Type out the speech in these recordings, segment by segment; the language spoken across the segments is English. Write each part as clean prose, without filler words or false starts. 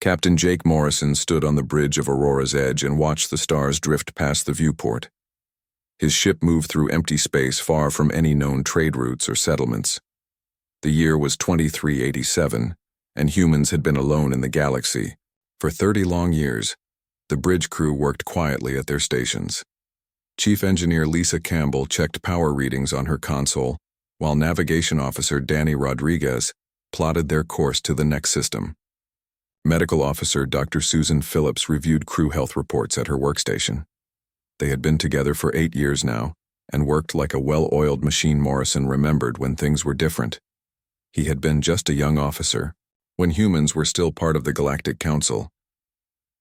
Captain Jake Morrison stood on the bridge of Aurora's edge and watched the stars drift past the viewport. His ship moved through empty space far from any known trade routes or settlements. The year was 2387, and humans had been alone in the galaxy. For 30 long years, the bridge crew worked quietly at their stations. Chief Engineer Lisa Campbell checked power readings on her console, while Navigation Officer Danny Rodriguez plotted their course to the next system. Medical Officer Dr. Susan Phillips reviewed crew health reports at her workstation. They had been together for 8 years now, and worked like a well-oiled machine. Morrison remembered when things were different. He had been just a young officer, when humans were still part of the Galactic Council.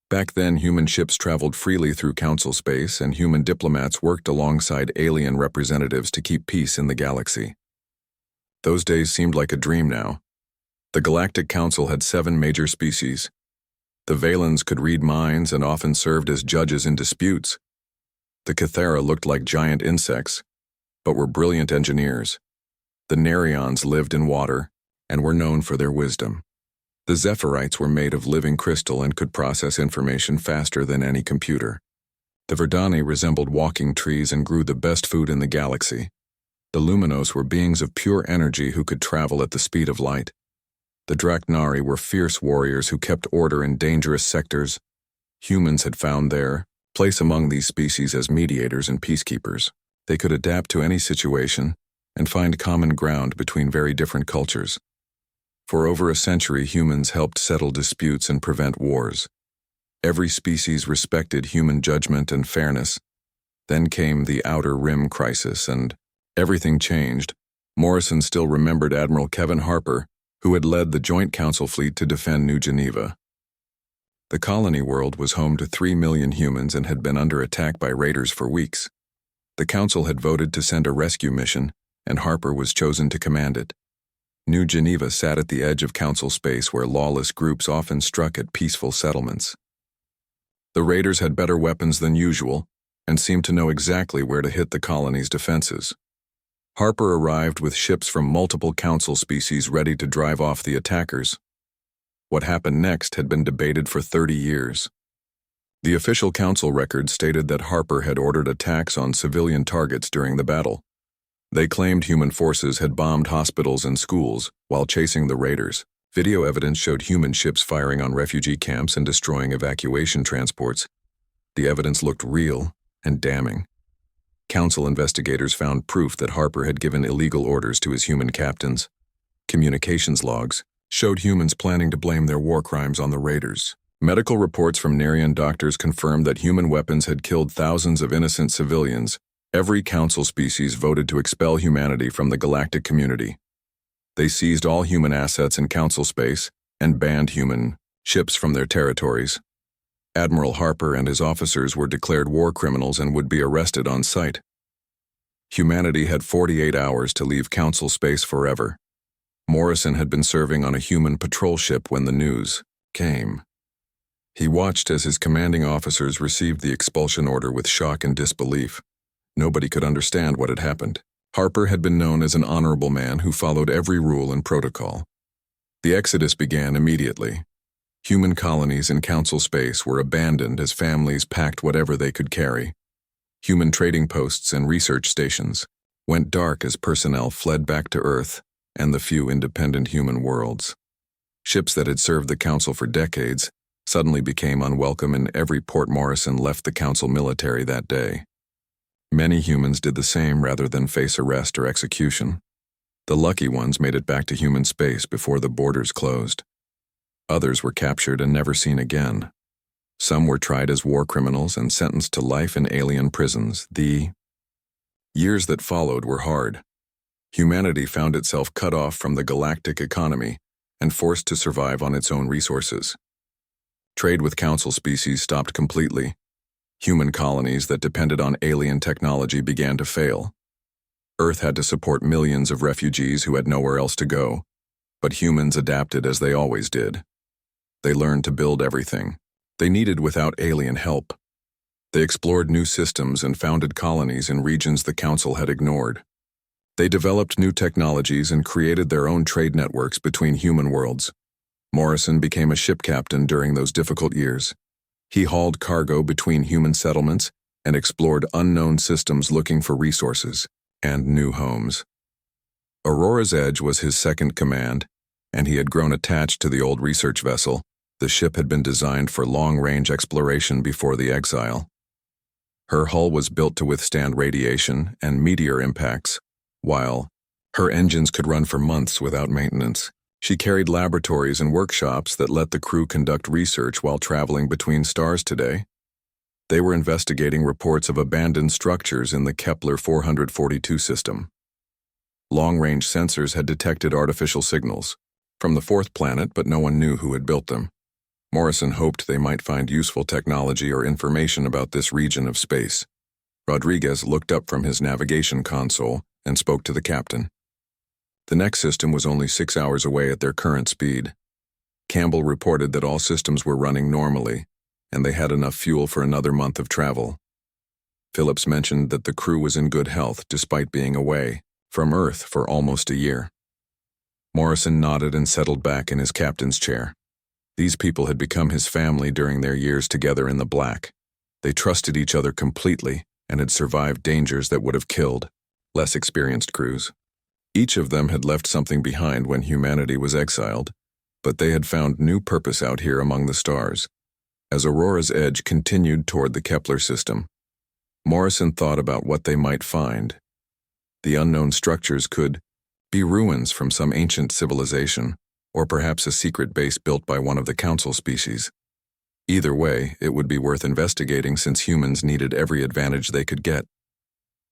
Back then, human ships traveled freely through Council space, and human diplomats worked alongside alien representatives to keep peace in the galaxy. Those days seemed like a dream now. The Galactic Council had 7 major species. The Valens could read minds and often served as judges in disputes. The Cathera looked like giant insects, but were brilliant engineers. The Nerions lived in water and were known for their wisdom. The Zephirites were made of living crystal and could process information faster than any computer. The Verdani resembled walking trees and grew the best food in the galaxy. The Luminos were beings of pure energy who could travel at the speed of light. The Draknari were fierce warriors who kept order in dangerous sectors. Humans had found their place among these species as mediators and peacekeepers. They could adapt to any situation and find common ground between very different cultures. For over a century, humans helped settle disputes and prevent wars. Every species respected human judgment and fairness. Then came the Outer Rim crisis, and everything changed. Morrison still remembered Admiral Kevin Harper, who had led the Joint Council fleet to defend New Geneva. The colony world was home to 3 million humans and had been under attack by raiders for weeks. The Council had voted to send a rescue mission, and Harper was chosen to command it. New Geneva sat at the edge of Council space where lawless groups often struck at peaceful settlements. The raiders had better weapons than usual and seemed to know exactly where to hit the colony's defenses. Harper arrived with ships from multiple Council species ready to drive off the attackers. What happened next had been debated for 30 years. The official Council record stated that Harper had ordered attacks on civilian targets during the battle. They claimed human forces had bombed hospitals and schools while chasing the raiders. Video evidence showed human ships firing on refugee camps and destroying evacuation transports. The evidence looked real and damning. Council investigators found proof that Harper had given illegal orders to his human captains. Communications logs showed humans planning to blame their war crimes on the raiders. Medical reports from Nerian doctors confirmed that human weapons had killed thousands of innocent civilians. Every Council species voted to expel humanity from the galactic community. They seized all human assets in Council space and banned human ships from their territories. Admiral Harper and his officers were declared war criminals and would be arrested on sight. Humanity had 48 hours to leave Council space forever. Morrison had been serving on a human patrol ship when the news came. He watched as his commanding officers received the expulsion order with shock and disbelief. Nobody could understand what had happened. Harper had been known as an honorable man who followed every rule and protocol. The exodus began immediately. Human colonies in Council space were abandoned as families packed whatever they could carry. Human trading posts and research stations went dark as personnel fled back to Earth and the few independent human worlds. Ships that had served the Council for decades suddenly became unwelcome in every port. Morrison left the Council military that day. Many humans did the same rather than face arrest or execution. The lucky ones made it back to human space before the borders closed. Others were captured and never seen again. Some were tried as war criminals and sentenced to life in alien prisons. The years that followed were hard. Humanity found itself cut off from the galactic economy and forced to survive on its own resources. Trade with Council species stopped completely. Human colonies that depended on alien technology began to fail. Earth had to support millions of refugees who had nowhere else to go, but humans adapted as they always did. They learned to build everything they needed without alien help. They explored new systems and founded colonies in regions the Council had ignored. They developed new technologies and created their own trade networks between human worlds. Morrison became a ship captain during those difficult years. He hauled cargo between human settlements and explored unknown systems looking for resources and new homes. Aurora's Edge was his second command, and he had grown attached to the old research vessel. The ship had been designed for long-range exploration before the exile. Her hull was built to withstand radiation and meteor impacts, while her engines could run for months without maintenance. She carried laboratories and workshops that let the crew conduct research while traveling between stars today. They were investigating reports of abandoned structures in the Kepler 442 system. Long-range sensors had detected artificial signals from the fourth planet, but no one knew who had built them. Morrison hoped they might find useful technology or information about this region of space. Rodriguez looked up from his navigation console and spoke to the captain. The next system was only 6 hours away at their current speed. Campbell reported that all systems were running normally, and they had enough fuel for another month of travel. Phillips mentioned that the crew was in good health despite being away from Earth for almost a year. Morrison nodded and settled back in his captain's chair. These people had become his family during their years together in the black. They trusted each other completely and had survived dangers that would have killed less experienced crews. Each of them had left something behind when humanity was exiled, but they had found new purpose out here among the stars. As Aurora's Edge continued toward the Kepler system, Morrison thought about what they might find. The unknown structures could be ruins from some ancient civilization, or perhaps a secret base built by one of the council species. Either way, it would be worth investigating since humans needed every advantage they could get.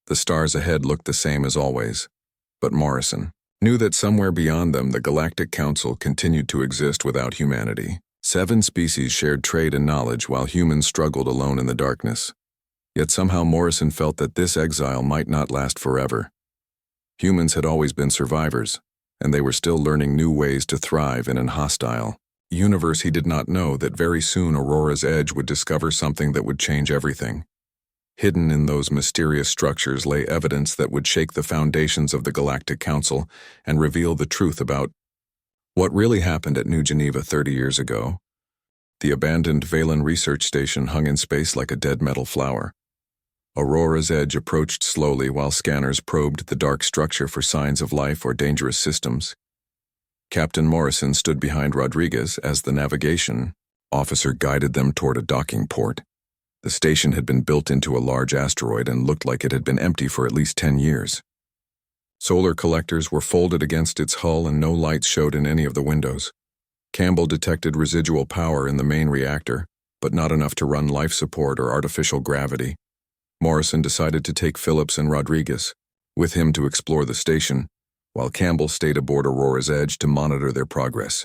The stars ahead looked the same as always, but Morrison knew that somewhere beyond them the Galactic Council continued to exist without humanity. 7 species shared trade and knowledge while humans struggled alone in the darkness. Yet somehow Morrison felt that this exile might not last forever. Humans had always been survivors, and they were still learning new ways to thrive in an hostile universe. He did not know that very soon Aurora's Edge would discover something that would change everything. Hidden in those mysterious structures lay evidence that would shake the foundations of the Galactic Council and reveal the truth about what really happened at New Geneva 30 years ago. The abandoned Valen research station hung in space like a dead metal flower. Aurora's Edge approached slowly while scanners probed the dark structure for signs of life or dangerous systems. Captain Morrison stood behind Rodriguez as the navigation officer guided them toward a docking port. The station had been built into a large asteroid and looked like it had been empty for at least 10 years. Solar collectors were folded against its hull and no lights showed in any of the windows. Campbell detected residual power in the main reactor, but not enough to run life support or artificial gravity. Morrison decided to take Phillips and Rodriguez with him to explore the station, while Campbell stayed aboard Aurora's Edge to monitor their progress.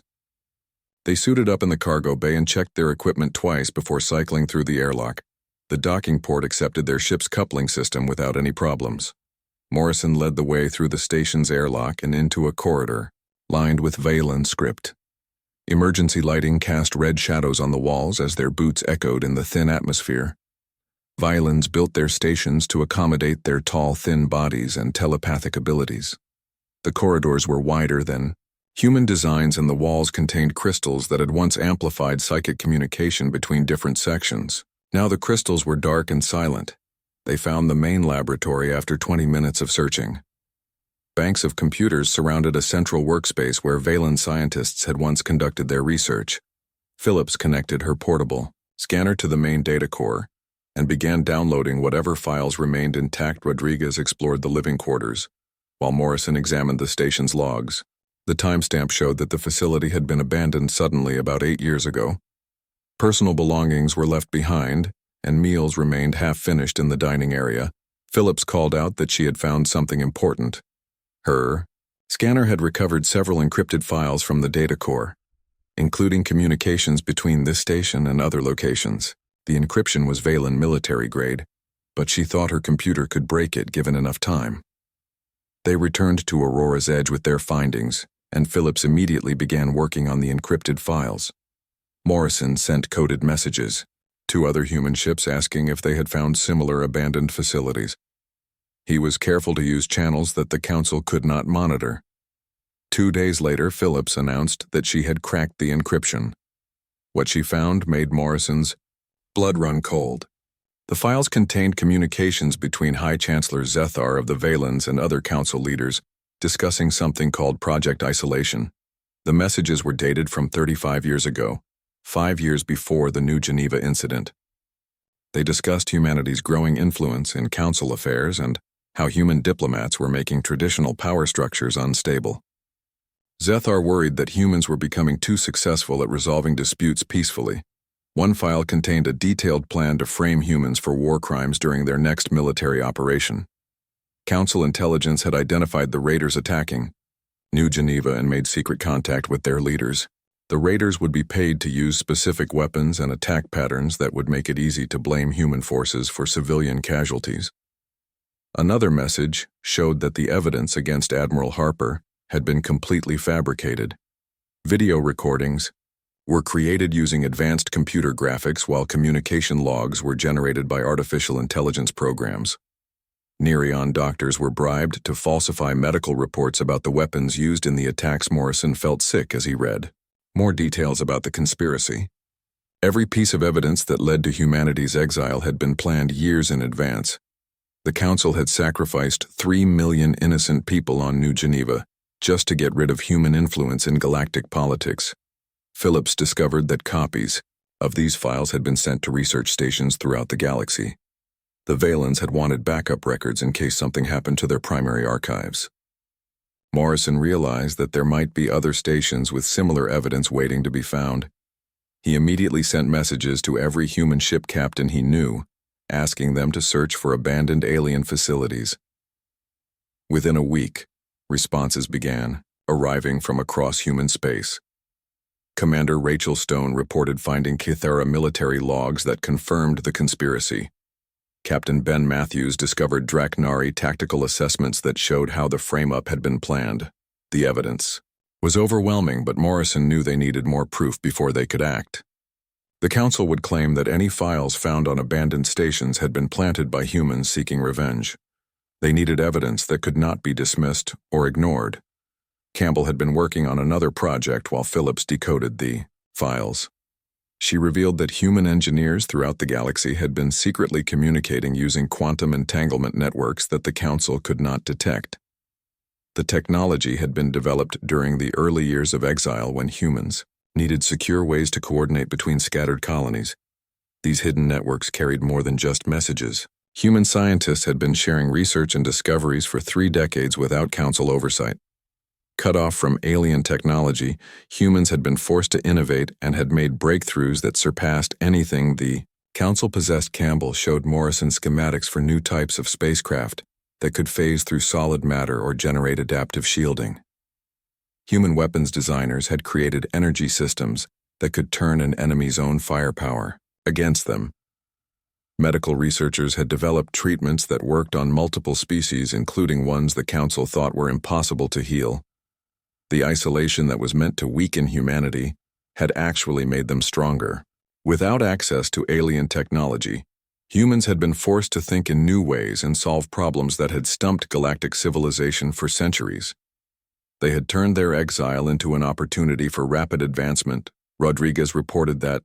They suited up in the cargo bay and checked their equipment twice before cycling through the airlock. The docking port accepted their ship's coupling system without any problems. Morrison led the way through the station's airlock and into a corridor lined with Valen script. Emergency lighting cast red shadows on the walls as their boots echoed in the thin atmosphere. Violins built their stations to accommodate their tall, thin bodies and telepathic abilities. The corridors were wider than human designs and the walls contained crystals that had once amplified psychic communication between different sections. Now the crystals were dark and silent. They found the main laboratory after 20 minutes of searching. Banks of computers surrounded a central workspace where Valen scientists had once conducted their research. Phillips connected her portable scanner to the main data core and began downloading whatever files remained intact. Rodriguez explored the living quarters, while Morrison examined the station's logs. The timestamp showed that the facility had been abandoned suddenly about 8 years ago. Personal belongings were left behind, and meals remained half-finished in the dining area. Phillips called out that she had found something important. Her scanner had recovered several encrypted files from the data core, including communications between this station and other locations. The encryption was Valen military grade, but she thought her computer could break it given enough time. They returned to Aurora's Edge with their findings, and Phillips immediately began working on the encrypted files. Morrison sent coded messages to other human ships asking if they had found similar abandoned facilities. He was careful to use channels that the Council could not monitor. 2 days later, Phillips announced that she had cracked the encryption. What she found made Morrison's blood run cold. The files contained communications between High Chancellor Zethar of the Valens and other council leaders discussing something called Project Isolation. The messages were dated from 35 years ago, 5 years before the New Geneva incident. They discussed humanity's growing influence in council affairs and how human diplomats were making traditional power structures unstable. Zethar worried that humans were becoming too successful at resolving disputes peacefully. One file contained a detailed plan to frame humans for war crimes during their next military operation. Council intelligence had identified the raiders attacking New Geneva and made secret contact with their leaders. The raiders would be paid to use specific weapons and attack patterns that would make it easy to blame human forces for civilian casualties. Another message showed that the evidence against Admiral Harper had been completely fabricated. Video recordings were created using advanced computer graphics while communication logs were generated by artificial intelligence programs. Nereon doctors were bribed to falsify medical reports about the weapons used in the attacks. Morrison felt sick as he read more details about the conspiracy. Every piece of evidence that led to humanity's exile had been planned years in advance. The Council had sacrificed 3 million innocent people on New Geneva just to get rid of human influence in galactic politics. Phillips discovered that copies of these files had been sent to research stations throughout the galaxy. The Valens had wanted backup records in case something happened to their primary archives. Morrison realized that there might be other stations with similar evidence waiting to be found. He immediately sent messages to every human ship captain he knew, asking them to search for abandoned alien facilities. Within a week, responses began, arriving from across human space. Commander Rachel Stone reported finding Kythera military logs that confirmed the conspiracy. Captain Ben Matthews discovered Draknari tactical assessments that showed how the frame-up had been planned. The evidence was overwhelming, but Morrison knew they needed more proof before they could act. The Council would claim that any files found on abandoned stations had been planted by humans seeking revenge. They needed evidence that could not be dismissed or ignored. Campbell had been working on another project while Phillips decoded the files. She revealed that human engineers throughout the galaxy had been secretly communicating using quantum entanglement networks that the Council could not detect. The technology had been developed during the early years of exile when humans needed secure ways to coordinate between scattered colonies. These hidden networks carried more than just messages. Human scientists had been sharing research and discoveries for 3 decades without Council oversight. Cut off from alien technology, humans had been forced to innovate and had made breakthroughs that surpassed anything the Council possessed. Campbell showed Morrison schematics for new types of spacecraft that could phase through solid matter or generate adaptive shielding. Human weapons designers had created energy systems that could turn an enemy's own firepower against them. Medical researchers had developed treatments that worked on multiple species, including ones the Council thought were impossible to heal. The isolation that was meant to weaken humanity had actually made them stronger. Without access to alien technology, humans had been forced to think in new ways and solve problems that had stumped galactic civilization for centuries. They had turned their exile into an opportunity for rapid advancement. Rodriguez reported that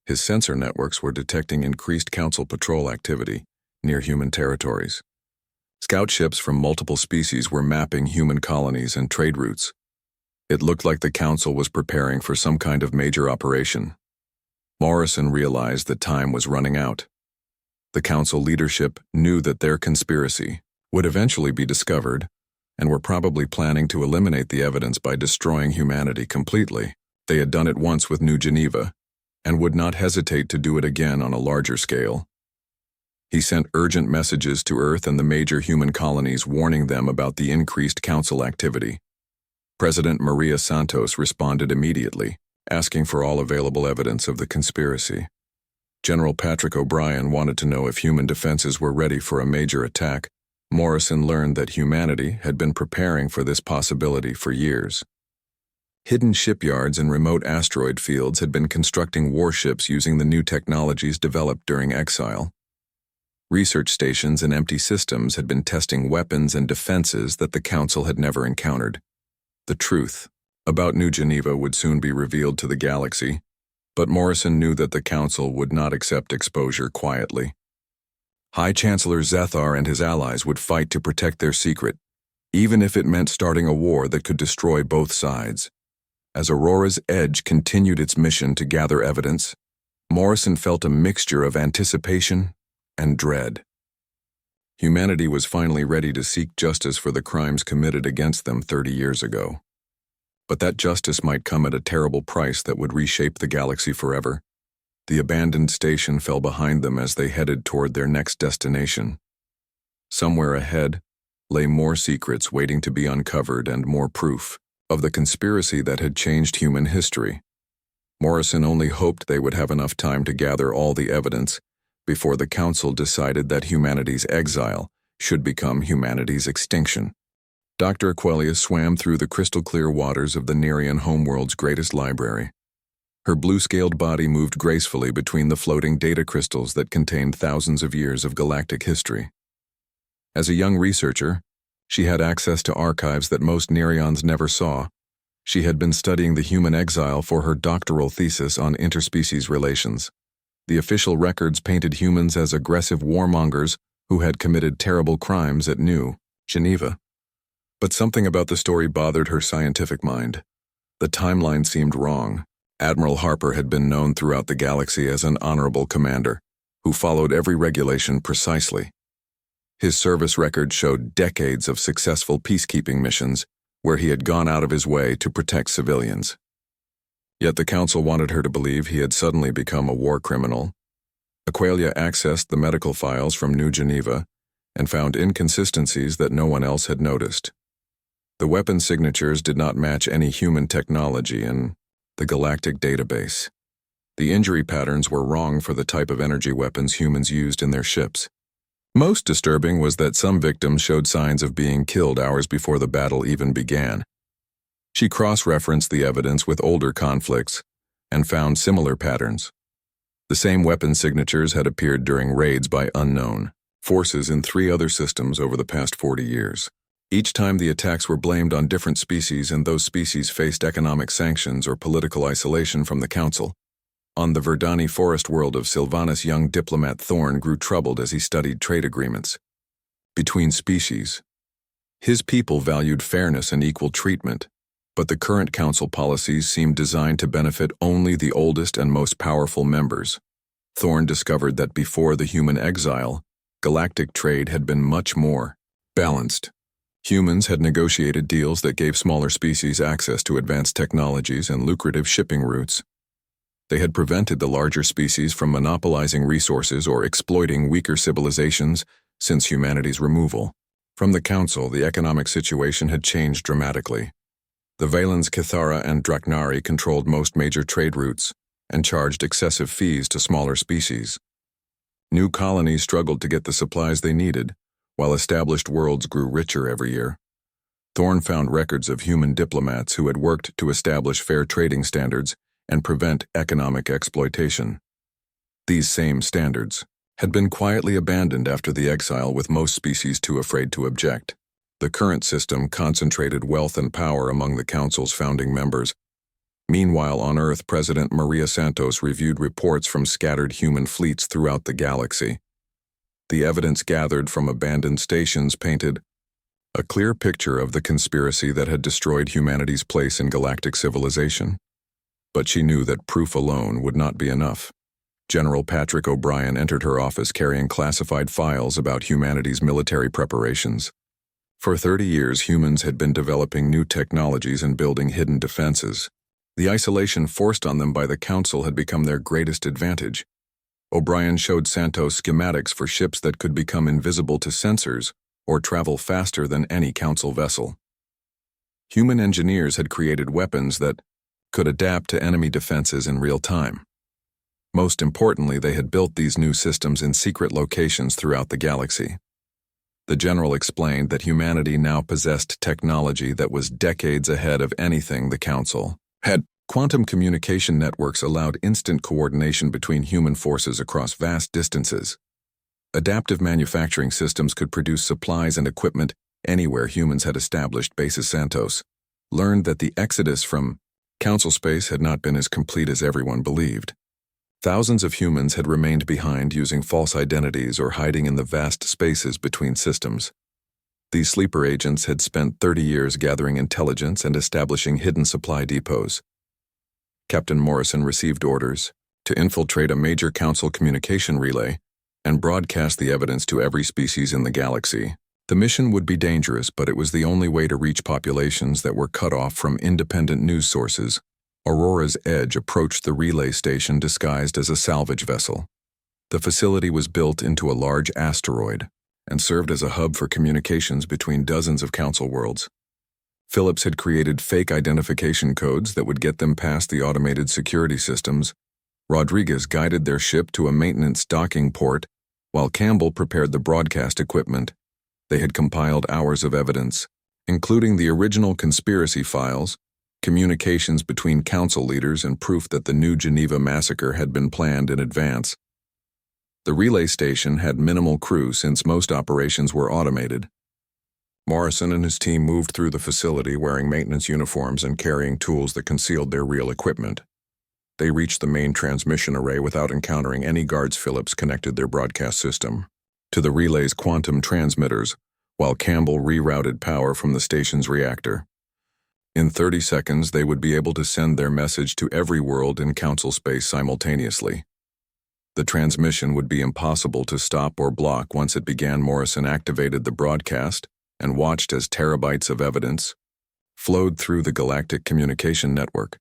his sensor networks were detecting increased Council patrol activity near human territories. Scout ships from multiple species were mapping human colonies and trade routes. It looked like the Council was preparing for some kind of major operation. Morrison realized that time was running out. The Council leadership knew that their conspiracy would eventually be discovered and were probably planning to eliminate the evidence by destroying humanity completely. They had done it once with New Geneva and would not hesitate to do it again on a larger scale. He sent urgent messages to Earth and the major human colonies warning them about the increased Council activity. President Maria Santos responded immediately, asking for all available evidence of the conspiracy. General Patrick O'Brien wanted to know if human defenses were ready for a major attack. Morrison learned that humanity had been preparing for this possibility for years. Hidden shipyards in remote asteroid fields had been constructing warships using the new technologies developed during exile. Research stations and empty systems had been testing weapons and defenses that the Council had never encountered. The truth about New Geneva would soon be revealed to the galaxy, but Morrison knew that the Council would not accept exposure quietly. High Chancellor Zethar and his allies would fight to protect their secret, even if it meant starting a war that could destroy both sides. As Aurora's Edge continued its mission to gather evidence, Morrison felt a mixture of anticipation and dread. Humanity was finally ready to seek justice for the crimes committed against them 30 years ago. But that justice might come at a terrible price that would reshape the galaxy forever. The abandoned station fell behind them as they headed toward their next destination. Somewhere ahead lay more secrets waiting to be uncovered and more proof of the conspiracy that had changed human history. Morrison only hoped they would have enough time to gather all the evidence before the Council decided that humanity's exile should become humanity's extinction. Dr. Aquelius swam through the crystal-clear waters of the Nerian homeworld's greatest library. Her blue-scaled body moved gracefully between the floating data crystals that contained thousands of years of galactic history. As a young researcher, she had access to archives that most Nerians never saw. She had been studying the human exile for her doctoral thesis on interspecies relations. The official records painted humans as aggressive warmongers who had committed terrible crimes at New Geneva. But something about the story bothered her scientific mind. The timeline seemed wrong. Admiral Harper had been known throughout the galaxy as an honorable commander who followed every regulation precisely. His service record showed decades of successful peacekeeping missions where he had gone out of his way to protect civilians. Yet the Council wanted her to believe he had suddenly become a war criminal. Aquelia accessed the medical files from New Geneva and found inconsistencies that no one else had noticed. The weapon signatures did not match any human technology in the galactic database. The injury patterns were wrong for the type of energy weapons humans used in their ships. Most disturbing was that some victims showed signs of being killed hours before the battle even began. She cross-referenced the evidence with older conflicts and found similar patterns. The same weapon signatures had appeared during raids by unknown forces in 3 other systems over the past 40 years. Each time the attacks were blamed on different species and those species faced economic sanctions or political isolation from the Council. On the Verdani forest world of Sylvanas, young diplomat Thorn grew troubled as he studied trade agreements between species. His people valued fairness and equal treatment, but the current Council policies seemed designed to benefit only the oldest and most powerful members. Thorn discovered that before the human exile, galactic trade had been much more balanced. Humans had negotiated deals that gave smaller species access to advanced technologies and lucrative shipping routes. They had prevented the larger species from monopolizing resources or exploiting weaker civilizations since humanity's removal. From the Council, the economic situation had changed dramatically. The Valens Cathara and Draknari controlled most major trade routes and charged excessive fees to smaller species. New colonies struggled to get the supplies they needed, while established worlds grew richer every year. Thorn found records of human diplomats who had worked to establish fair trading standards and prevent economic exploitation. These same standards had been quietly abandoned after the exile, with most species too afraid to object. The current system concentrated wealth and power among the Council's founding members. Meanwhile, on Earth, President Maria Santos reviewed reports from scattered human fleets throughout the galaxy. The evidence gathered from abandoned stations painted a clear picture of the conspiracy that had destroyed humanity's place in galactic civilization. But she knew that proof alone would not be enough. General Patrick O'Brien entered her office carrying classified files about humanity's military preparations. For 30 years, humans had been developing new technologies and building hidden defenses. The isolation forced on them by the Council had become their greatest advantage. O'Brien showed Santos schematics for ships that could become invisible to sensors or travel faster than any Council vessel. Human engineers had created weapons that could adapt to enemy defenses in real time. Most importantly, they had built these new systems in secret locations throughout the galaxy. The general explained that humanity now possessed technology that was decades ahead of anything the Council had. Quantum communication networks allowed instant coordination between human forces across vast distances. Adaptive manufacturing systems could produce supplies and equipment anywhere humans had established bases. Santos learned that the exodus from Council space had not been as complete as everyone believed. Thousands of humans had remained behind using false identities or hiding in the vast spaces between systems. These sleeper agents had spent 30 years gathering intelligence and establishing hidden supply depots. Captain Morrison received orders to infiltrate a major Council communication relay and broadcast the evidence to every species in the galaxy. The mission would be dangerous, but it was the only way to reach populations that were cut off from independent news sources. Aurora's Edge approached the relay station disguised as a salvage vessel. The facility was built into a large asteroid and served as a hub for communications between dozens of Council worlds. Phillips had created fake identification codes that would get them past the automated security systems. Rodriguez guided their ship to a maintenance docking port, while Campbell prepared the broadcast equipment. They had compiled hours of evidence, including the original conspiracy files, communications between Council leaders, and proof that the New Geneva massacre had been planned in advance. The relay station had minimal crew since most operations were automated. Morrison and his team moved through the facility wearing maintenance uniforms and carrying tools that concealed their real equipment. They reached the main transmission array without encountering any guards. Phillips connected their broadcast system to the relay's quantum transmitters, while Campbell rerouted power from the station's reactor. In 30 seconds, they would be able to send their message to every world in Council space simultaneously. The transmission would be impossible to stop or block once it began. Morrison activated the broadcast and watched as terabytes of evidence flowed through the Galactic communication network.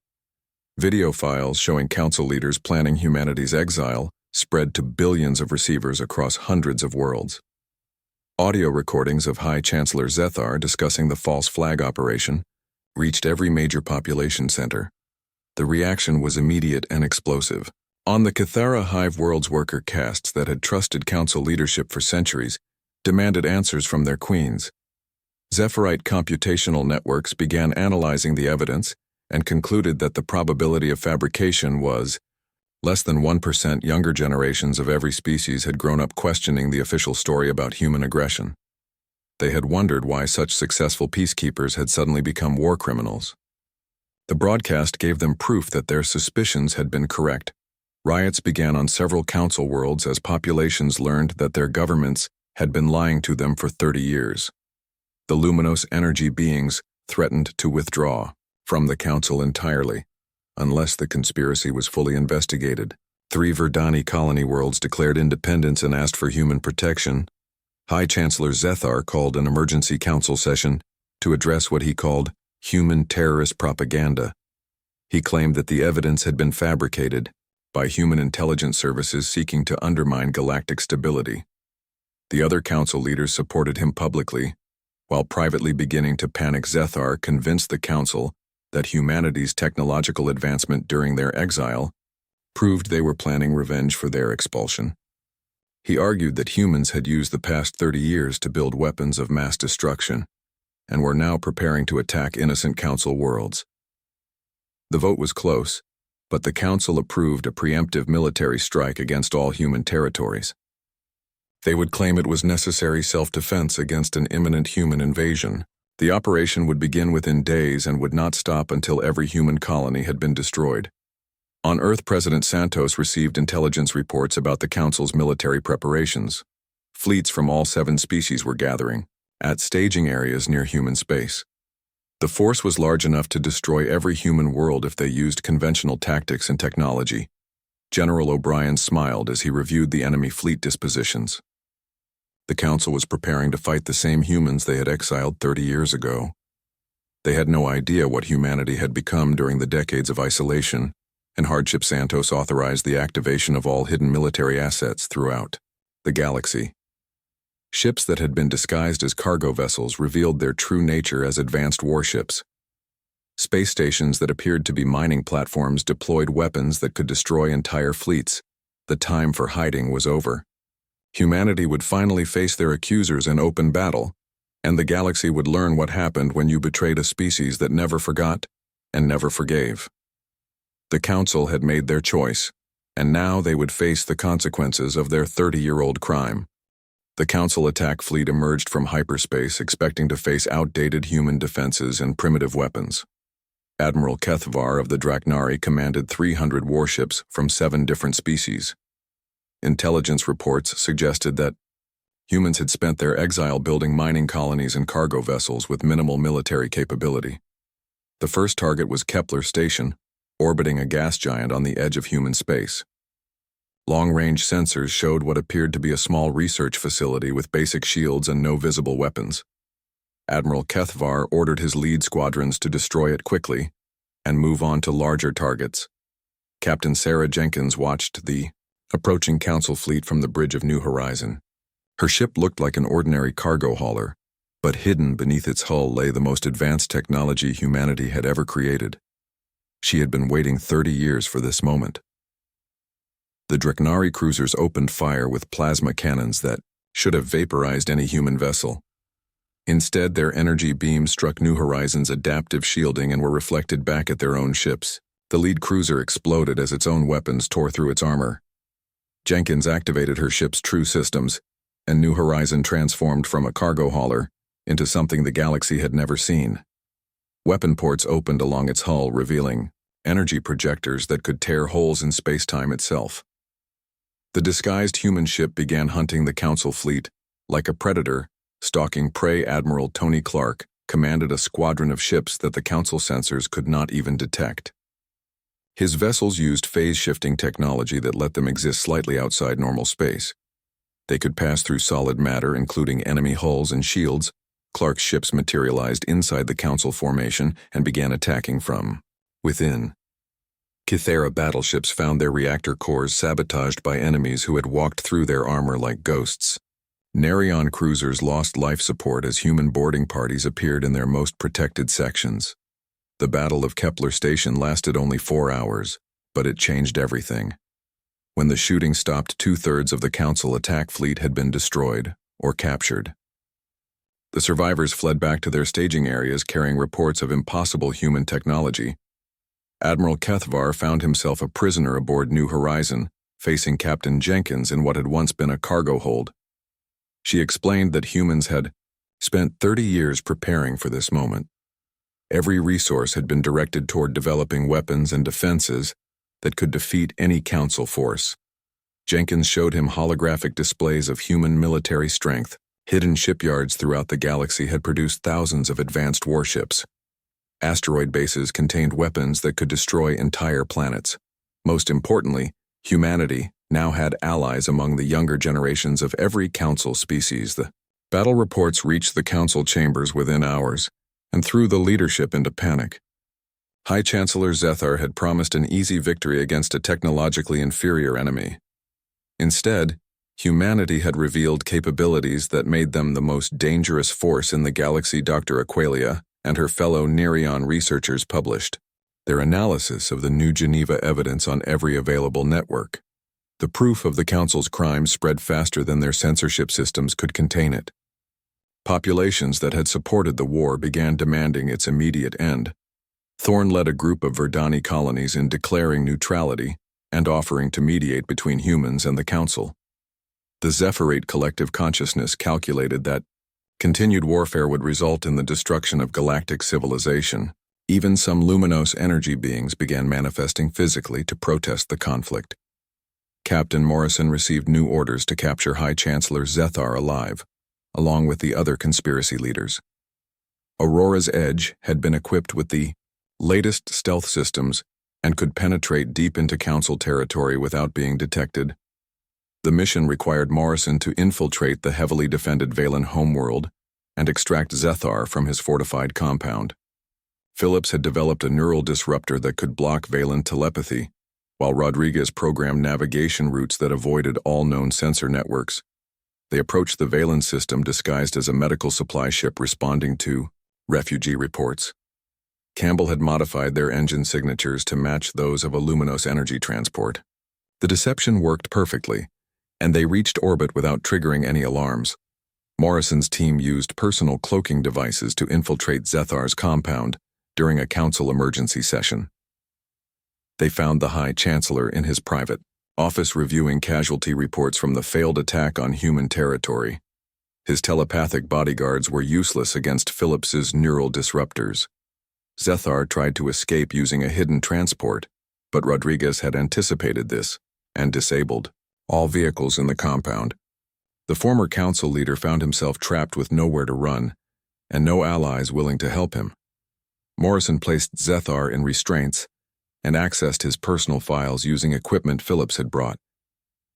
Video files showing Council leaders planning humanity's exile spread to billions of receivers across hundreds of worlds. Audio recordings of High Chancellor Zethar discussing the false flag operation reached every major population center. The reaction was immediate and explosive. On the Cathara Hive world's worker castes that had trusted Council leadership for centuries demanded answers from their queens. Zephyrite computational networks began analyzing the evidence and concluded that the probability of fabrication was less than 1%. Younger generations of every species had grown up questioning the official story about human aggression. They had wondered why such successful peacekeepers had suddenly become war criminals. The broadcast gave them proof that their suspicions had been correct. Riots began on several Council worlds as populations learned that their governments had been lying to them for 30 years. The luminous energy beings threatened to withdraw from the Council entirely, unless the conspiracy was fully investigated. 3 Verdani colony worlds declared independence and asked for human protection. High Chancellor Zethar called an emergency Council session to address what he called human terrorist propaganda. He claimed that the evidence had been fabricated by human intelligence services seeking to undermine galactic stability. The other Council leaders supported him publicly, while privately beginning to panic. Zethar convinced the Council that humanity's technological advancement during their exile proved they were planning revenge for their expulsion. He argued that humans had used the past 30 years to build weapons of mass destruction and were now preparing to attack innocent Council worlds. The vote was close, but the Council approved a preemptive military strike against all human territories. They would claim it was necessary self-defense against an imminent human invasion. The operation would begin within days and would not stop until every human colony had been destroyed. On Earth, President Santos received intelligence reports about the Council's military preparations. Fleets from all 7 species were gathering at staging areas near human space. The force was large enough to destroy every human world if they used conventional tactics and technology. General O'Brien smiled as he reviewed the enemy fleet dispositions. The Council was preparing to fight the same humans they had exiled 30 years ago. They had no idea what humanity had become during the decades of isolation and hardship. Santos authorized the activation of all hidden military assets throughout the galaxy. Ships that had been disguised as cargo vessels revealed their true nature as advanced warships. Space stations that appeared to be mining platforms deployed weapons that could destroy entire fleets. The time for hiding was over. Humanity would finally face their accusers in open battle, and the galaxy would learn what happened when you betrayed a species that never forgot and never forgave. The Council had made their choice, and now they would face the consequences of their 30-year-old crime. The Council attack fleet emerged from hyperspace expecting to face outdated human defenses and primitive weapons. Admiral Kethvar of the Draknari commanded 300 warships from 7 different species. Intelligence reports suggested that humans had spent their exile building mining colonies and cargo vessels with minimal military capability. The first target was Kepler Station, orbiting a gas giant on the edge of human space. Long-range sensors showed what appeared to be a small research facility with basic shields and no visible weapons. Admiral Kethvar ordered his lead squadrons to destroy it quickly and move on to larger targets. Captain Sarah Jenkins watched the approaching Council fleet from the bridge of New Horizon. Her ship looked like an ordinary cargo hauler, but hidden beneath its hull lay the most advanced technology humanity had ever created. She had been waiting 30 years for this moment. The Draknari cruisers opened fire with plasma cannons that should have vaporized any human vessel. Instead, their energy beams struck New Horizon's adaptive shielding and were reflected back at their own ships. The lead cruiser exploded as its own weapons tore through its armor. Jenkins activated her ship's true systems, and New Horizon transformed from a cargo hauler into something the galaxy had never seen. Weapon ports opened along its hull, revealing energy projectors that could tear holes in space-time itself. The disguised human ship began hunting the Council fleet. Like a predator, stalking prey, Admiral Tony Clark commanded a squadron of ships that the Council sensors could not even detect. His vessels used phase-shifting technology that let them exist slightly outside normal space. They could pass through solid matter, including enemy hulls and shields. Clark's ships materialized inside the Council formation and began attacking from within. Kythera battleships found their reactor cores sabotaged by enemies who had walked through their armor like ghosts. Narration cruisers lost life support as human boarding parties appeared in their most protected sections. The Battle of Kepler Station lasted only 4 hours, but it changed everything. When the shooting stopped, 2/3 of the Council attack fleet had been destroyed or captured. The survivors fled back to their staging areas carrying reports of impossible human technology. Admiral Kethvar found himself a prisoner aboard New Horizon, facing Captain Jenkins in what had once been a cargo hold. She explained that humans had spent 30 years preparing for this moment. Every resource had been directed toward developing weapons and defenses that could defeat any Council force. Jenkins showed him holographic displays of human military strength. Hidden shipyards throughout the galaxy had produced thousands of advanced warships. Asteroid bases contained weapons that could destroy entire planets. Most importantly, humanity now had allies among the younger generations of every Council species. The battle reports reached the Council chambers within hours and threw the leadership into panic. High Chancellor Zethar had promised an easy victory against a technologically inferior enemy. Instead, humanity had revealed capabilities that made them the most dangerous force in the galaxy. Dr. Aqualia and her fellow Narration researchers published their analysis of the new Geneva evidence on every available network. The proof of the Council's crimes spread faster than their censorship systems could contain it. Populations that had supported the war began demanding its immediate end. Thorn led a group of Verdani colonies in declaring neutrality and offering to mediate between humans and the Council. The Zephyrate collective consciousness calculated that continued warfare would result in the destruction of galactic civilization. Even some luminous energy beings began manifesting physically to protest the conflict. Captain Morrison received new orders to capture High Chancellor Zethar alive, along with the other conspiracy leaders. Aurora's Edge had been equipped with the latest stealth systems and could penetrate deep into Council territory without being detected. The mission required Morrison to infiltrate the heavily defended Valen homeworld and extract Zethar from his fortified compound. Phillips had developed a neural disruptor that could block Valen telepathy, while Rodriguez programmed navigation routes that avoided all known sensor networks. They approached the Valen system disguised as a medical supply ship responding to refugee reports. Campbell had modified their engine signatures to match those of a luminous energy transport. The deception worked perfectly, and they reached orbit without triggering any alarms. Morrison's team used personal cloaking devices to infiltrate Zethar's compound during a Council emergency session. They found the High Chancellor in his private office reviewing casualty reports from the failed attack on human territory. His telepathic bodyguards were useless against Phillips's neural disruptors. Zethar tried to escape using a hidden transport, but Rodriguez had anticipated this and disabled all vehicles in the compound. The former council leader found himself trapped with nowhere to run and no allies willing to help him. Morrison placed Zethar in restraints and accessed his personal files using equipment Phillips had brought.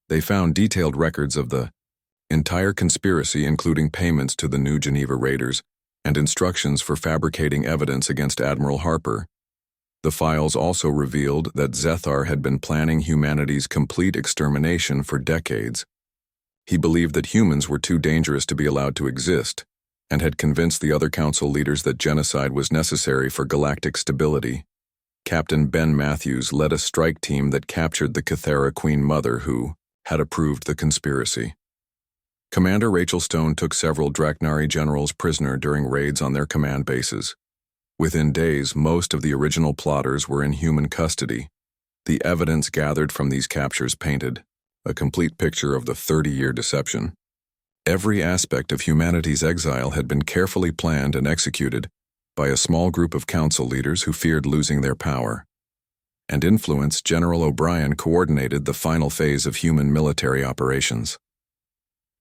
They found detailed records of the entire conspiracy, including payments to the New Geneva raiders and instructions for fabricating evidence against Admiral Harper. The files also revealed that Zethar had been planning humanity's complete extermination for decades. He believed that humans were too dangerous to be allowed to exist, and had convinced the other council leaders that genocide was necessary for galactic stability. Captain Ben Matthews led a strike team that captured the Cathera Queen Mother, who had approved the conspiracy. Commander Rachel Stone took several Draknari generals prisoner during raids on their command bases. Within days, most of the original plotters were in human custody. The evidence gathered from these captures painted a complete picture of the 30-year deception. Every aspect of humanity's exile had been carefully planned and executed by a small group of council leaders who feared losing their power. And influence, General O'Brien coordinated the final phase of human military operations.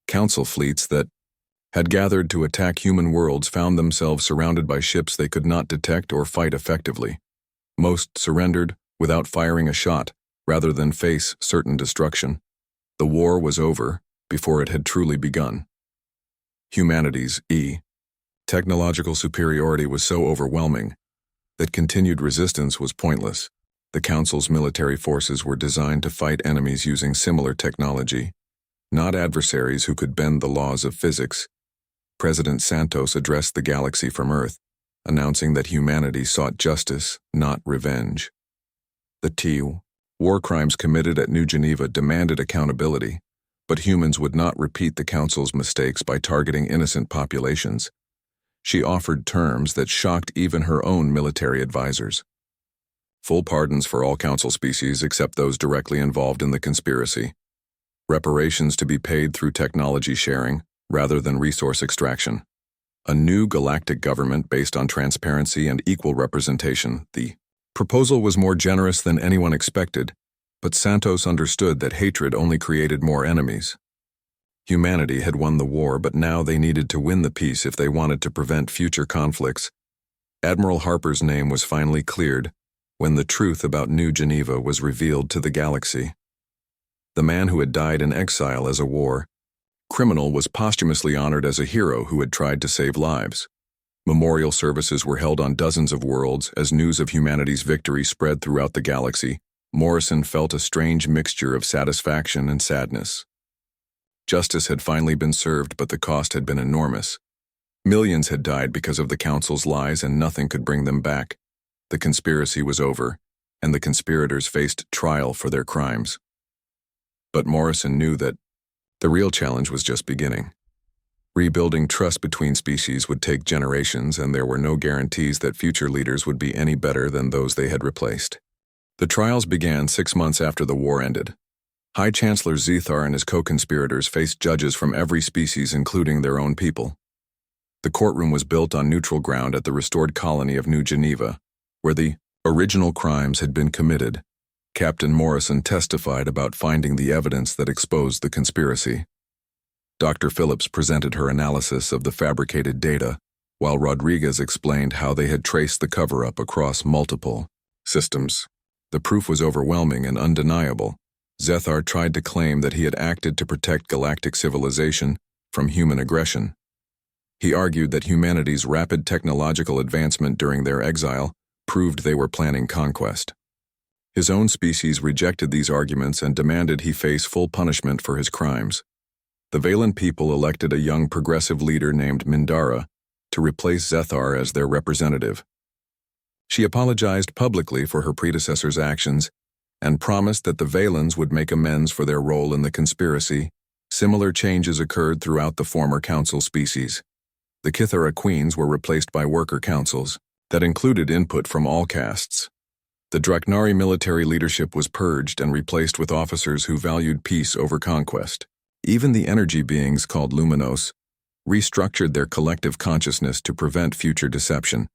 Council fleets that had gathered to attack human worlds found themselves surrounded by ships they could not detect or fight effectively. Most surrendered without firing a shot, rather than face certain destruction. The war was over before it had truly begun. Humanity's technological superiority was so overwhelming that continued resistance was pointless. The Council's military forces were designed to fight enemies using similar technology, not adversaries who could bend the laws of physics. President Santos addressed the galaxy from Earth, announcing that humanity sought justice, not revenge. The war crimes committed at New Geneva demanded accountability, but humans would not repeat the Council's mistakes by targeting innocent populations. She offered terms that shocked even her own military advisors. Full pardons for all Council species except those directly involved in the conspiracy. Reparations to be paid through technology sharing rather than resource extraction. A new galactic government based on transparency and equal representation. The proposal was more generous than anyone expected, but Santos understood that hatred only created more enemies. Humanity had won the war, but now they needed to win the peace if they wanted to prevent future conflicts. Admiral Harper's name was finally cleared when the truth about New Geneva was revealed to the galaxy. The man who had died in exile as a war criminal was posthumously honored as a hero who had tried to save lives. Memorial services were held on dozens of worlds as news of humanity's victory spread throughout the galaxy. Morrison felt a strange mixture of satisfaction and sadness. Justice had finally been served, but the cost had been enormous. Millions had died because of the Council's lies, and nothing could bring them back. The conspiracy was over, and the conspirators faced trial for their crimes. But Morrison knew that the real challenge was just beginning. Rebuilding trust between species would take generations, and there were no guarantees that future leaders would be any better than those they had replaced. The trials began 6 months after the war ended. High Chancellor Zethar and his co-conspirators faced judges from every species, including their own people. The courtroom was built on neutral ground at the restored colony of New Geneva, where the original crimes had been committed. Captain Morrison testified about finding the evidence that exposed the conspiracy. Dr. Phillips presented her analysis of the fabricated data, while Rodriguez explained how they had traced the cover-up across multiple systems. The proof was overwhelming and undeniable. Zethar tried to claim that he had acted to protect galactic civilization from human aggression. He argued that humanity's rapid technological advancement during their exile proved they were planning conquest. His own species rejected these arguments and demanded he face full punishment for his crimes. The Valen people elected a young progressive leader named Mindara to replace Zethar as their representative. She apologized publicly for her predecessor's actions and promised that the Valens would make amends for their role in the conspiracy. Similar changes occurred throughout the former council species. The Kithara queens were replaced by worker councils that included input from all castes. The Draknari military leadership was purged and replaced with officers who valued peace over conquest. Even the energy beings called Luminos restructured their collective consciousness to prevent future deception.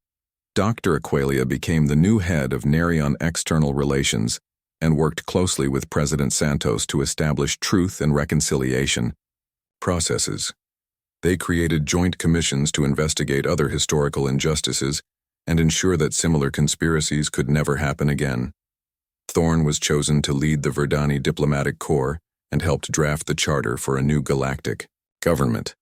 Dr. Aqualia became the new head of Narration External Relations and worked closely with President Santos to establish truth and reconciliation processes. They created joint commissions to investigate other historical injustices and ensure that similar conspiracies could never happen again. Thorne was chosen to lead the Verdani Diplomatic Corps and helped draft the charter for a new galactic government.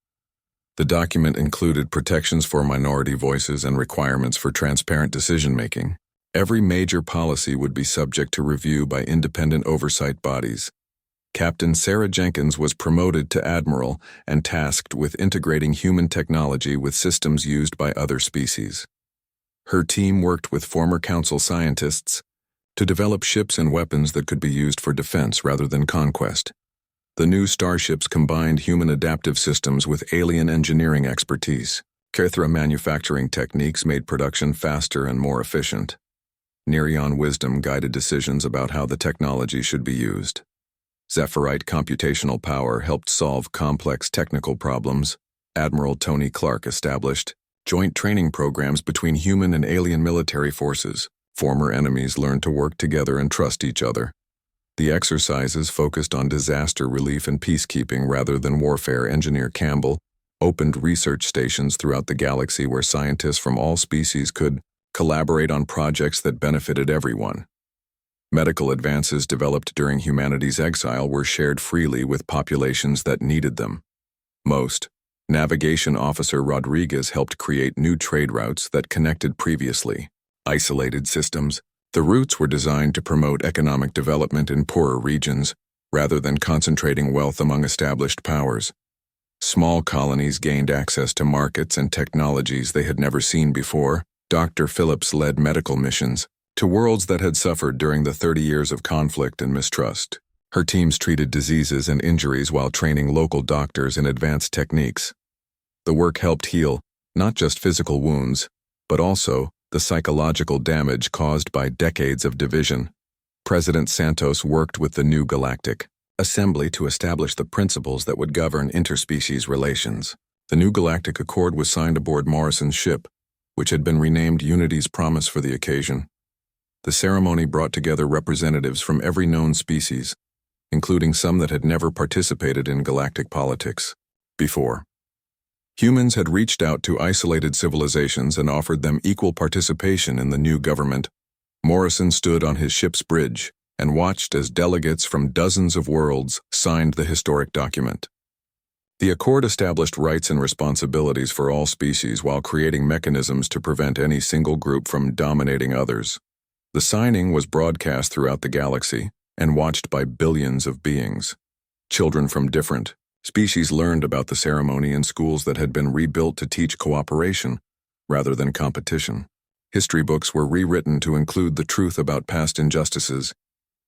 The document included protections for minority voices and requirements for transparent decision-making. Every major policy would be subject to review by independent oversight bodies. Captain Sarah Jenkins was promoted to admiral and tasked with integrating human technology with systems used by other species. Her team worked with former council scientists to develop ships and weapons that could be used for defense rather than conquest. The new starships combined human adaptive systems with alien engineering expertise. Kethra manufacturing techniques made production faster and more efficient. Narration wisdom guided decisions about how the technology should be used. Zephyrite computational power helped solve complex technical problems. Admiral Tony Clark established joint training programs between human and alien military forces. Former enemies learned to work together and trust each other. The exercises focused on disaster relief and peacekeeping rather than warfare. Engineer Campbell opened research stations throughout the galaxy where scientists from all species could collaborate on projects that benefited everyone. Medical advances developed during humanity's exile were shared freely with populations that needed them. Navigation Officer Rodriguez helped create new trade routes that connected previously isolated systems. The routes were designed to promote economic development in poorer regions, rather than concentrating wealth among established powers. Small colonies gained access to markets and technologies they had never seen before. Dr. Phillips led medical missions to worlds that had suffered during the 30 years of conflict and mistrust. Her teams treated diseases and injuries while training local doctors in advanced techniques. The work helped heal not just physical wounds, but also the psychological damage caused by decades of division. President Santos worked with the new Galactic Assembly to establish the principles that would govern interspecies relations. The new Galactic Accord was signed aboard Morrison's ship, which had been renamed Unity's Promise for the occasion. The ceremony brought together representatives from every known species, including some that had never participated in galactic politics before. Humans had reached out to isolated civilizations and offered them equal participation in the new government. Morrison stood on his ship's bridge and watched as delegates from dozens of worlds signed the historic document. The accord established rights and responsibilities for all species while creating mechanisms to prevent any single group from dominating others. The signing was broadcast throughout the galaxy and watched by billions of beings. Children from different species learned about the ceremony in schools that had been rebuilt to teach cooperation rather than competition. History books were rewritten to include the truth about past injustices.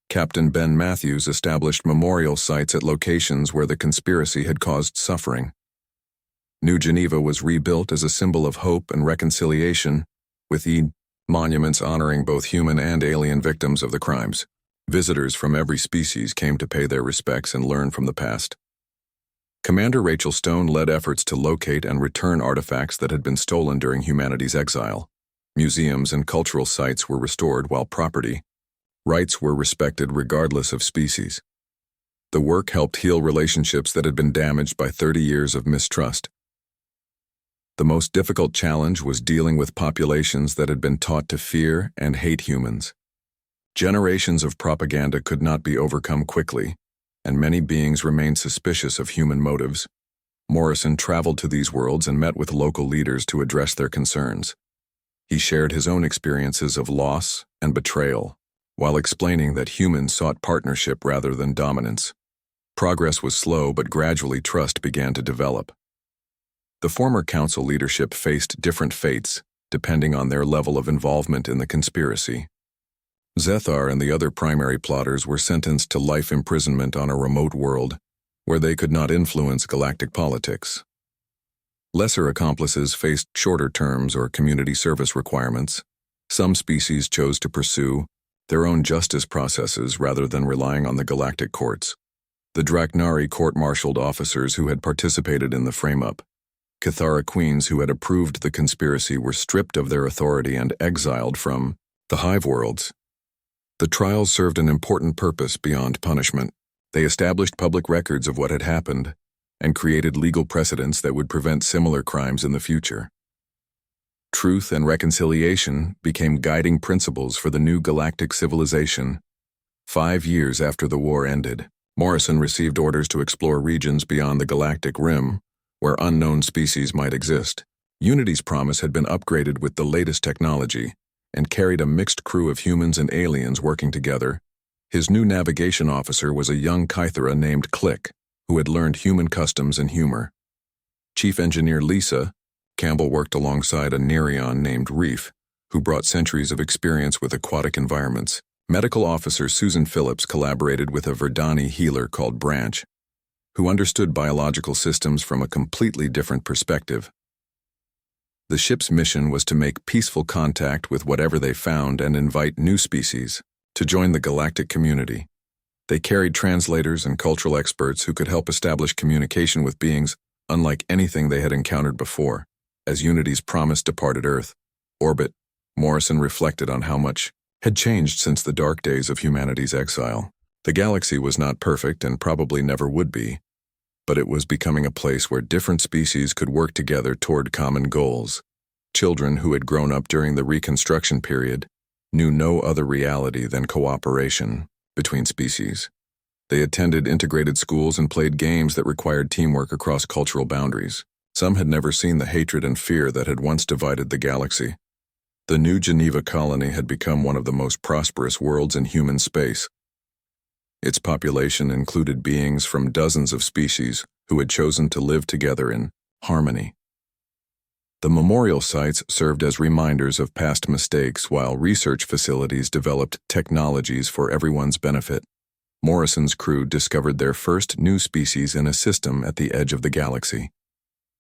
Captain Ben Matthews established memorial sites at locations where the conspiracy had caused suffering. New Geneva was rebuilt as a symbol of hope and reconciliation, with monuments honoring both human and alien victims of the crimes. Visitors from every species came to pay their respects and learn from the past. Commander Rachel Stone led efforts to locate and return artifacts that had been stolen during humanity's exile. Museums and cultural sites were restored while property rights were respected regardless of species. The work helped heal relationships that had been damaged by 30 years of mistrust. The most difficult challenge was dealing with populations that had been taught to fear and hate humans. Generations of propaganda could not be overcome quickly, and many beings remained suspicious of human motives. Morrison traveled to these worlds and met with local leaders to address their concerns. He shared his own experiences of loss and betrayal, while explaining that humans sought partnership rather than dominance. Progress was slow, but gradually trust began to develop. The former council leadership faced different fates, depending on their level of involvement in the conspiracy. Zethar and the other primary plotters were sentenced to life imprisonment on a remote world, where they could not influence galactic politics. Lesser accomplices faced shorter terms or community service requirements. Some species chose to pursue their own justice processes rather than relying on the galactic courts. The Draknari court-martialed officers who had participated in the frame-up. Cathara queens who had approved the conspiracy were stripped of their authority and exiled from the hive worlds. The trials served an important purpose beyond punishment. They established public records of what had happened and created legal precedents that would prevent similar crimes in the future. Truth and reconciliation became guiding principles for the new galactic civilization. 5 years after the war ended, Morrison received orders to explore regions beyond the galactic rim, where unknown species might exist. Unity's promise had been upgraded with the latest technology and carried a mixed crew of humans and aliens working together. His new navigation officer was a young Kythera named Click, who had learned human customs and humor. Chief Engineer Lisa Campbell worked alongside a Nerion named Reef, who brought centuries of experience with aquatic environments. Medical Officer Susan Phillips collaborated with a Verdani healer called Branch, who understood biological systems from a completely different perspective. The ship's mission was to make peaceful contact with whatever they found and invite new species to join the galactic community. They carried translators and cultural experts who could help establish communication with beings unlike anything they had encountered before. As Unity's promise departed Earth orbit, Morrison reflected on how much had changed since the dark days of humanity's exile. The galaxy was not perfect and probably never would be, but it was becoming a place where different species could work together toward common goals. Children who had grown up during the Reconstruction period knew no other reality than cooperation between species. They attended integrated schools and played games that required teamwork across cultural boundaries. Some had never seen the hatred and fear that had once divided the galaxy. The New Geneva colony had become one of the most prosperous worlds in human space. Its population included beings from dozens of species who had chosen to live together in harmony. The memorial sites served as reminders of past mistakes, while research facilities developed technologies for everyone's benefit. Morrison's crew discovered their first new species in a system at the edge of the galaxy.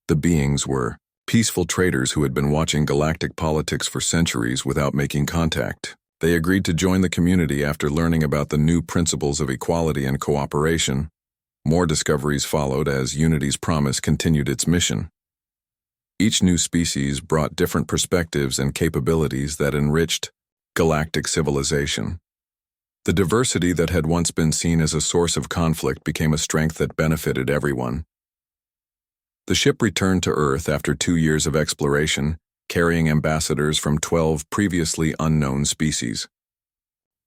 The beings were peaceful traders who had been watching galactic politics for centuries without making contact. They agreed to join the community after learning about the new principles of equality and cooperation. More discoveries followed as Unity's promise continued its mission. Each new species brought different perspectives and capabilities that enriched galactic civilization. The diversity that had once been seen as a source of conflict became a strength that benefited everyone. The ship returned to Earth after 2 years of exploration, carrying ambassadors from 12 previously unknown species.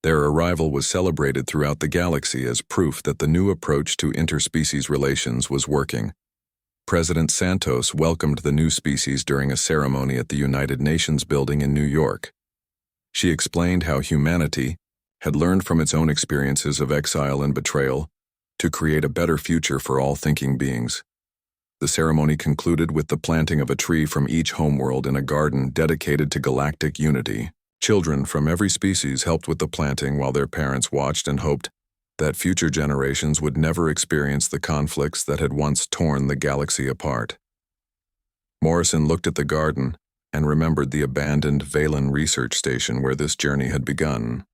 Their arrival was celebrated throughout the galaxy as proof that the new approach to interspecies relations was working. President Santos welcomed the new species during a ceremony at the United Nations building in New York. She explained how humanity had learned from its own experiences of exile and betrayal to create a better future for all thinking beings. The ceremony concluded with the planting of a tree from each homeworld in a garden dedicated to galactic unity. Children from every species helped with the planting while their parents watched and hoped that future generations would never experience the conflicts that had once torn the galaxy apart. Morrison looked at the garden and remembered the abandoned Valen research station where this journey had begun.